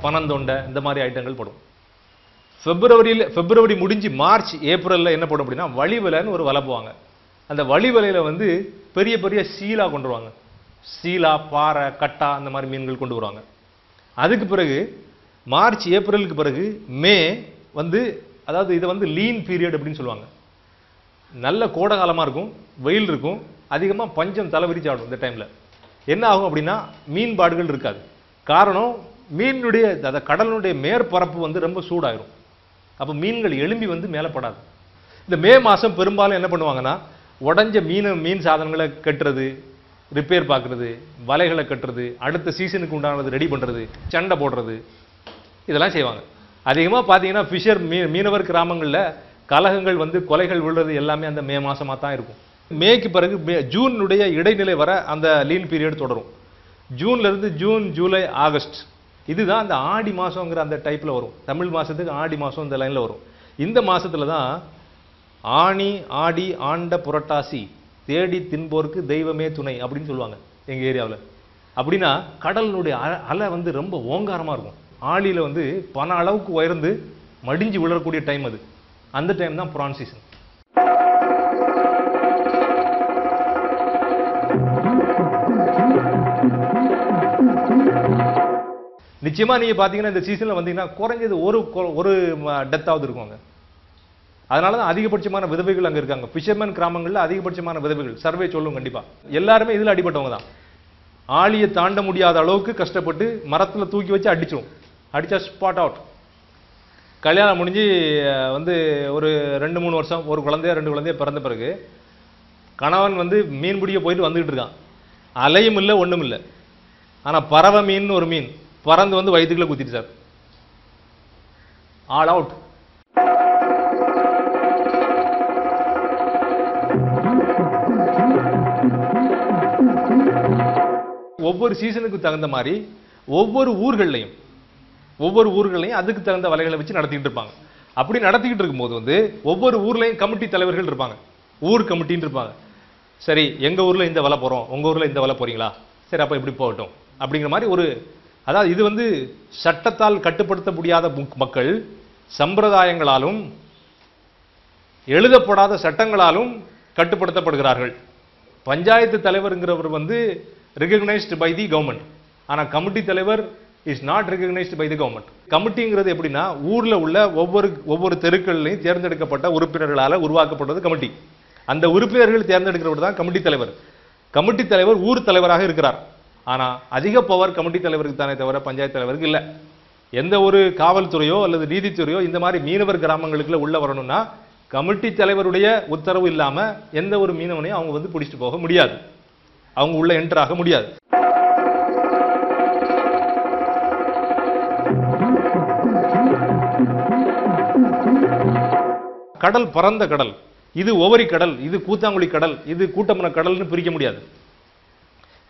பனந்தொண்டை இந்த மாதிரி ஐட்டங்கள் படும். பிப்ரவரி முடிஞ்சு மார்ச் ஏப்ரலில் என்ன படும் அப்படின்னா வழிவலைன்னு ஒரு வலை போவாங்க. அந்த வழிவலையில் வந்து பெரிய பெரிய சீலா கொண்டு வருவாங்க. சீலா, பாறை, கட்டா அந்த மாதிரி மீன்கள் கொண்டு வருவாங்க. அதுக்கு பிறகு மார்ச் ஏப்ரலுக்கு பிறகு மே வந்து, அதாவது இதை வந்து லீன் பீரியட் அப்படின்னு சொல்லுவாங்க. நல்ல கோடை காலமாக இருக்கும், வெயில் இருக்கும், அதிகமாக பஞ்சம் தலைவிரிச்சு ஆடும். இந்த டைமில் என்ன ஆகும் அப்படின்னா மீன்பாடுகள் இருக்காது. காரணம், மீனுடைய அந்த கடலுடைய மேற்பரப்பு வந்து ரொம்ப சூடாயிரும். அப்போ மீன்கள் எழும்பி வந்து மேலே படாது. இந்த மே மாதம் பெரும்பாலும் என்ன பண்ணுவாங்கன்னா உடஞ்ச மீன் சாதனங்களை கட்டுறது, ரிப்பேர் பார்க்குறது, வலைகளை கட்டுறது, அடுத்த சீசனுக்கு உண்டானது ரெடி பண்ணுறது, சண்டை போடுறது, இதெல்லாம் செய்வாங்க. அதிகமாக பார்த்தீங்கன்னா மீனவர் கிராமங்களில் கலகங்கள் வந்து கொலைகள் விழுறது எல்லாமே அந்த மே மாதமாக தான் இருக்கும். மேக்கு பிறகு ஜூனுடைய இடைநிலை வர அந்த லீன் பீரியட் தொடரும். ஜூன்லேருந்து ஜூன், ஜூலை, ஆகஸ்ட், இதுதான் அந்த ஆடி மாதங்கிற அந்த டைப்பில் வரும். தமிழ் மாதத்துக்கு ஆடி மாதம் இந்த லைனில் வரும். இந்த மாதத்தில் தான் ஆணி, ஆடி, ஆண்ட, புரட்டாசி, தேடி தின்போருக்கு தெய்வமே துணை அப்படின்னு சொல்லுவாங்க எங்கள் ஏரியாவில். அப்படின்னா கடலினுடைய அலை வந்து ரொம்ப ஓங்காரமாக இருக்கும். ஆழியில் வந்து பல அளவுக்கு உயர்ந்து மடிஞ்சு விழக்கூடிய டைம் அது. அந்த டைம் தான் ப்ரான் சீசன். நிச்சயமா நீங்க பாத்தீங்கன்னா இந்த சீசன்ல வந்தீங்கன்னா குறைஞ்சது ஒரு டெத்தாவது இருக்குங்க. அதனாலதான் அதிகபட்சமான விதவைகள் அங்க இருக்காங்க. ஃபிஷர்மேன் கிராமங்கள்ல அதிகபட்சமான விதவைகள் சர்வே சொல்லும். கண்டிப்பா எல்லாருமே இதுல அடிபட்டவங்க தான். ஆழியை தாண்ட முடியாத அளவுக்கு கஷ்டப்பட்டு மரத்துல தூக்கி வச்சு அடிச்சா ஸ்பாட் அவுட். கல்யாணம் முடிஞ்சு வந்து ஒரு 2-3 வருஷம், ஒரு குழந்தைய 2 குழந்தைய பிறந்த பிறகு கணவன் வந்து மீன் பிடிக்க போயிட்டு வந்துகிட்டு இருக்கான். அலையும் இல்லை, ஒண்ணும் இல்லை. ஆனா பறவை மீன் ஒரு மீன் பறந்து வந்து வயிற்றுக்குள்ள குத்திட்டு சார், ஆல் அவுட். ஒவ்வொரு சீசனுக்கு தகுந்த மாதிரி ஒவ்வொரு ஊர்களையும் அதுக்கு தகுந்த வலைகளை வச்சு நடத்திக்கிட்டு இருப்பாங்க. அப்படி நடத்திக்கிட்டு இருக்கும்போது வந்து ஒவ்வொரு ஊர்லையும் கமிட்டி தலைவர்கள் இருப்பாங்க, ஊர் கமிட்டின்னு இருப்பாங்க. சரி, எங்க ஊர்ல இந்த வலை போறோம், உங்க ஊர்ல இந்த வலை போறீங்களா, சரி அப்ப இப்படி போகட்டும் அப்படிங்கிற மாதிரி ஒரு, அதாவது இது வந்து சட்டத்தால் கட்டுப்படுத்த முடியாத மக்கள் சம்பிரதாயங்களாலும் எழுதப்படாத சட்டங்களாலும் கட்டுப்படுத்தப்படுகிறார்கள். பஞ்சாயத்து தலைவர்ங்கிறவர் வந்து ரெகக்னைஸ்டு பை தி கவர்மெண்ட். ஆனா கமிட்டி தலைவர் is not recognised by the government. கமிட்டிங்கிறது எப்படின்னா ஊர்ல உள்ள ஒவ்வொரு தெருக்கள்லையும் தேர்ந்தெடுக்கப்பட்ட உறுப்பினர்களால் உருவாக்கப்பட்டது கமிட்டி. அந்த உறுப்பினர்கள் தேர்ந்தெடுக்கிறவர் தான் கமிட்டி தலைவர். கமிட்டி தலைவர் ஊர் தலைவராக இருக்கிறார். ஆனா அதிக பவர் கமிட்டி தலைவருக்கு தானே தவிர பஞ்சாயத்து தலைவருக்கு இல்லை. எந்த ஒரு காவல்துறையோ அல்லது நீதித்துறையோ இந்த மாதிரி மீனவர் கிராமங்களுக்குள்ள உள்ள வரணும்னா கமிட்டி தலைவருடைய உத்தரவு இல்லாம எந்த ஒரு மீனவனையும் அவங்க வந்து பிடிச்சிட்டு போக முடியாது, அவங்க உள்ள என்டர் ஆக முடியாது. கடல் பரந்த கடல், இது ஒவரி கடல், இது கூத்தாங்குழி கடல், இது கூட்டமன கடல்னு பிரிக்க முடியாது.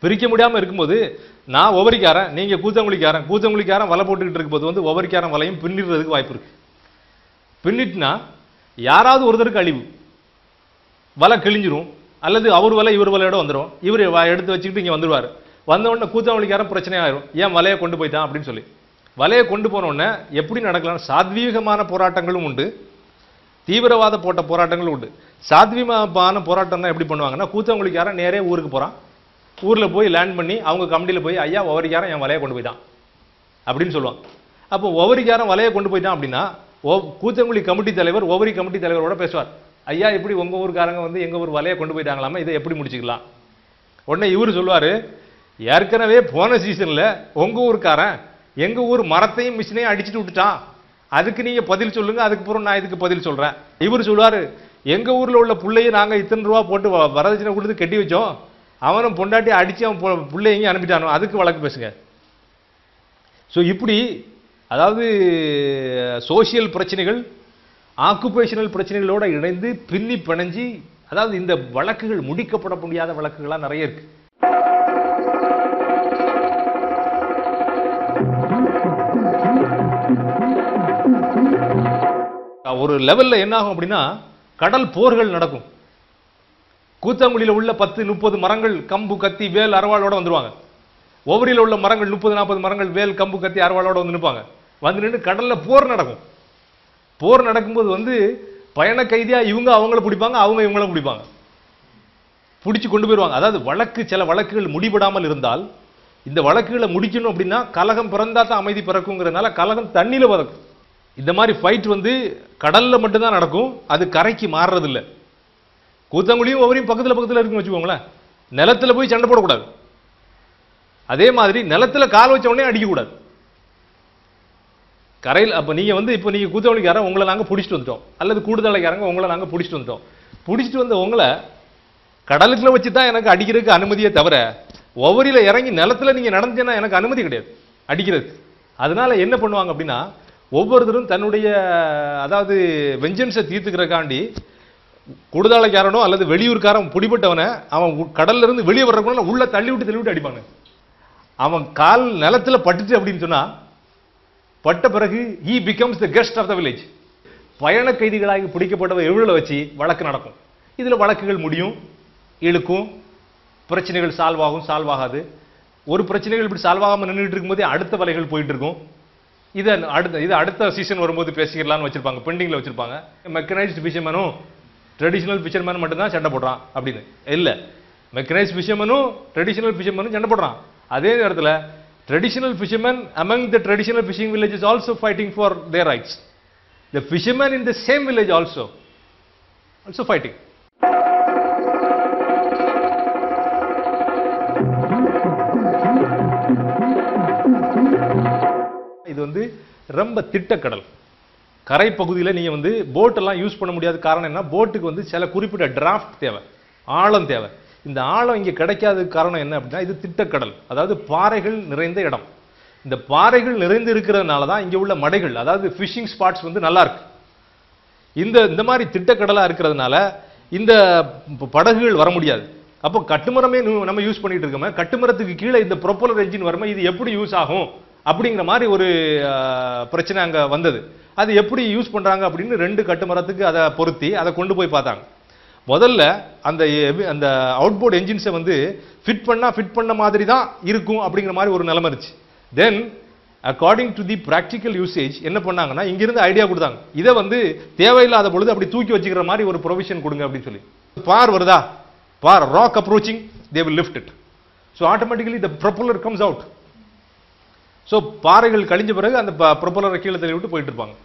பிரிக்க முடியாம இருக்கும்போது நான் ஒவரிக்காரன், நீங்க கூத்தங்குழிக்காரன் வலை போட்டுக்கிட்டு இருக்கும்போது வந்து ஒவரிக்காரன் வலையும் பின்னிடுறதுக்கு வாய்ப்பு இருக்கு. பின்னிட்டுனா யாராவது ஒருத்தருக்கு அழிவு, வலை கிழிஞ்சிரும், அல்லது அவர் வலை இவர் வலையோட வந்துடும். இவர் எடுத்து வச்சுக்கிட்டு இங்க வந்துடுவார். வந்த உடனே கூத்தாங்குழிக்காரன் பிரச்சனை ஆயிரும், ஏன் வலையை கொண்டு போயிட்டான் அப்படின்னு சொல்லி. வலையை கொண்டு போன உடனே எப்படி நடக்கலாம், சாத்வீகமான போராட்டங்களும் உண்டு, தீவிரவாத போராட்டங்களும் உண்டு. சாத்வீகமான போராட்டம்னா எப்படி பண்ணுவாங்கன்னா கூத்தாங்குழிக்காரன் நேரே ஊருக்கு போறான், ஊர்ல போய் லேண்ட் பண்ணி அவங்க கமிட்டியில போய் ஐயா ஒவரிக்காரன் என் வலையை கொண்டு போயிட்டான் அப்படின்னு சொல்லுவாங்க. அப்போ ஒவரிக்காரன் வலையை கொண்டு போயிட்டான் அப்படின்னா கூத்தங்குழி கமிட்டி தலைவர் ஒவரி கமிட்டி தலைவரோட பேசுவார். ஐயா இப்படி உங்க ஊருக்காரங்க வந்து எங்க ஊர் வலையை கொண்டு போயிட்டாங்களாமா, இதை எப்படி முடிச்சுக்கலாம். உடனே இவரு சொல்லுவாரு, ஏற்கனவே போன சீசன்ல உங்க ஊருக்காரன் எங்க ஊர் மரத்தையும் மிஷினையும் அடிச்சுட்டு விட்டுட்டான், அதுக்கு நீங்க பதில் சொல்லுங்க, அதுக்கப்புறம் நான் இதுக்கு பதில் சொல்றேன். இவர் சொல்லுவாரு, எங்க ஊர்ல உள்ள புள்ளையை நாங்க இத்தனை ரூபா போட்டு வரதட்சணை கொடுத்து கட்டி வச்சோம், அவனும் பொண்டாட்டி அடிச்சு அவன் பிள்ளைங்க அனுப்பிட்டானோ, அதுக்கு வழக்கு பேசுங்க. ஸோ இப்படி, அதாவது சோசியல் பிரச்சனைகள் ஆக்குபேஷனல் பிரச்சனைகளோட இணைந்து பின்னி பிணைஞ்சி, அதாவது இந்த வழக்குகள் முடிக்கப்பட முடியாத வழக்குகளா நிறைய இருக்கு. ஒரு லெவல்ல என்ன ஆகும் அப்படின்னா கடல் போர்கள் நடக்கும். கூத்தாங்குழியில உள்ள 10-30 மரங்கள் கம்பு கத்தி வேல் அரவாளோட வந்துருவாங்க. ஓவரியில் உள்ள மரங்கள் 30-40 மரங்கள் வேல் கம்பு கத்தி அறுவாளோட வந்து நிற்பாங்க. வந்து நின்று கடல்ல போர் நடக்கும். போர் நடக்கும்போது வந்து பயண கைதியா இவங்க அவங்கள பிடிப்பாங்க, அவங்க இவங்கள பிடிப்பாங்க, பிடிச்சு கொண்டு போயிடுவாங்க. அதாவது சில வழக்குகள் முடிபடாமல் இருந்தால் இந்த வழக்குகளை முடிக்கணும் அப்படின்னா கலகம் பிறந்தா தான் அமைதி பிறக்குங்கிறதுனால கலகம் தண்ணியில பிறக்கும். இந்த மாதிரி ஃபைட் வந்து கடல்ல மட்டும்தான் நடக்கும், அது கரைக்கு மாறுறது இல்லை. கூத்தாங்குழியும் ஒவ்வொரையும் பக்கத்துல இருக்குன்னு வச்சுக்கோங்களேன். நிலத்துல போய் சண்டை போடக்கூடாது. அதே மாதிரி நிலத்துல கால் வச்ச உடனே அடிக்கக்கூடாது. கரையில் அப்ப நீங்க வந்து இப்போ நீங்க கூத்தாங்குழிக்காரங்க உங்களை நாங்க பிடிச்சிட்டு வந்துட்டோம், அல்லது கூடுதலைக்காரங்க உங்களை நாங்க பிடிச்சிட்டு வந்துட்டோம். பிடிச்சிட்டு வந்த உங்களை கடலுக்குள்ள வச்சு தான் எனக்கு அடிக்கிறதுக்கு அனுமதியே தவிர ஒவ்வொருல இறங்கி நிலத்துல நீங்க நடந்தீங்கன்னா எனக்கு அனுமதி கிடையாது அடிக்கிறதுக்கு. அதனால என்ன பண்ணுவாங்க அப்படின்னா ஒவ்வொருத்தரும் தன்னுடைய அதாவது வெஞ்சன்ஸை தீர்த்துக்கிறக்காண்டி கூடுதலைக்காரனோ அல்லது வெளியூர்காரன் பிடிபட்டவனை அவன் கடல்ல இருந்து வெளியே வர்றதுக்குள்ள உள்ள தள்ளி விட்டு அடிப்பாங்க. அவன் கால் நிலத்துல பட்டுச்சு அப்படின்னு சொன்னா பட்ட பிறகு he becomes the guest of the village. பயண கைதிகளாக பிடிக்கப்பட்டவ எவ்வளவு வச்சு வழக்கு நடக்கும். இதுல வழக்குகள் முடியும், இழுக்கும், பிரச்சனைகள் சால்வ் ஆகாது. ஒரு பிரச்சனைகள் இப்படி சால்வ் ஆகாம நின்றுட்டு இருக்கும்போது அடுத்த வலைகள் போயிட்டு இருக்கும். இது அடுத்த சீசன் வரும்போது பேசிக்கலாம்னு வச்சிருப்பாங்க, பெண்டிங்ல வச்சிருப்பாங்க. மெக்கனைஸ்டு ஃபிஷர்மேனும் ட்ரெடிஷனல் ஃபிஷர்மேன் மட்டும் தான் சண்டை போடுறான் அப்படின்னு இல்ல. மெக்கனைஸ்டு ஃபிஷர்மேனும் ட்ரெடிஷனல் ஃபிஷர்மேனும் சண்டை போடுறான். அதே நேரத்தில் traditional fishermen among the traditional fishing villages also fighting for their rights. The fishermen in the same village also fighting. இது வந்து ரொம்ப திட்டக்கடல். கரை பகுதியில் நீங்க வந்து போட் எல்லாம் யூஸ் பண்ண முடியாத காரணம் என்ன, போட்டுக்கு வந்து சில குறிப்பிட்ட டிராஃப்ட் தேவை, ஆழம் தேவை. இந்த ஆழம் இங்கே கிடைக்காத காரணம் என்ன அப்படின்னா இது திட்டக்கடல், அதாவது பாறைகள் நிறைந்த இடம். இந்த பாறைகள் நிறைந்து இருக்கிறதுனால தான் இங்கே உள்ள மடைகள் அதாவது ஃபிஷிங் ஸ்பாட்ஸ் வந்து நல்லா இருக்கு. இந்த மாதிரி திட்டக்கடலா இருக்கிறதுனால இந்த படகுகள் வர முடியாது. அப்போ கட்டுமரமே நம்ம யூஸ் பண்ணிட்டு இருக்கோமே, கட்டுமரத்துக்கு கீழே இந்த ப்ரொப்பலர் என்ஜின் வருமா, இது எப்படி யூஸ் ஆகும் அப்படிங்கிற மாதிரி ஒரு பிரச்சனை அங்கே வந்தது. அது எப்படி யூஸ் பண்றாங்க அப்படின்னு 2 கட்டுமரத்துக்கு அதை பொருத்தி அதை கொண்டு போய் பார்த்தாங்க. முதல்ல அந்த அவுட்போர்ட் என்ஜின்ஸை வந்து ஃபிட் பண்ண மாதிரி தான் இருக்கும் அப்படிங்கிற மாதிரி ஒரு நிலைமை இருந்துச்சு. Then according to the practical usage என்ன பண்ணாங்கன்னா இங்கிருந்து ஐடியா கொடுத்தாங்க, இதை வந்து தேவையில்லாத பொழுது அப்படி தூக்கி வச்சுக்கிற மாதிரி ஒரு ப்ரொவிஷன் கொடுங்க அப்படின்னு சொல்லி. பார் வருதா, bar rock approaching, they will lift it, so automatically the propeller comes out. So பாறைகள் கழிஞ்ச பிறகு அந்த ப்ரொப்பலரை கீழே தள்ளி விட்டு போயிட்டு இருப்பாங்க.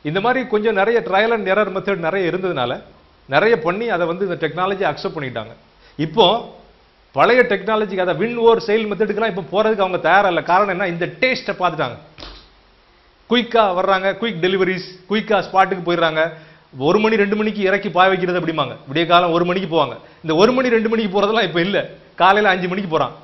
இந்த மாதிரி கொஞ்சம் நிறைய ட்ரையல் அண்ட் எரர் மெத்தட் நிறைய இருந்ததுனால நிறைய பண்ணி அதை வந்து இந்த டெக்னாலஜி அக்செப்ட் பண்ணிட்டாங்க. இப்போ பழைய டெக்னாலஜிக்கு அதை வின் ஓவர் செயல் மெத்தடுக்கெல்லாம் இப்போ போறதுக்கு அவங்க தயாரா இல்லை. காரணம் என்ன, இந்த டேஸ்ட்டை பார்த்துட்டாங்க. குயிக்கா வர்றாங்க, குயிக் டெலிவரிஸ், குயிக்கா ஸ்பாட்டுக்கு போயிடுறாங்க. 1 மணி 2 மணிக்கு இறக்கி பாய வைக்கிறது அப்படிம்பாங்க. விடிய காலம் 1 மணிக்கு போவாங்க. இந்த 1 மணி 2 மணிக்கு போறதெல்லாம் இப்போ இல்லை, காலையில் 5 மணிக்கு போறான்.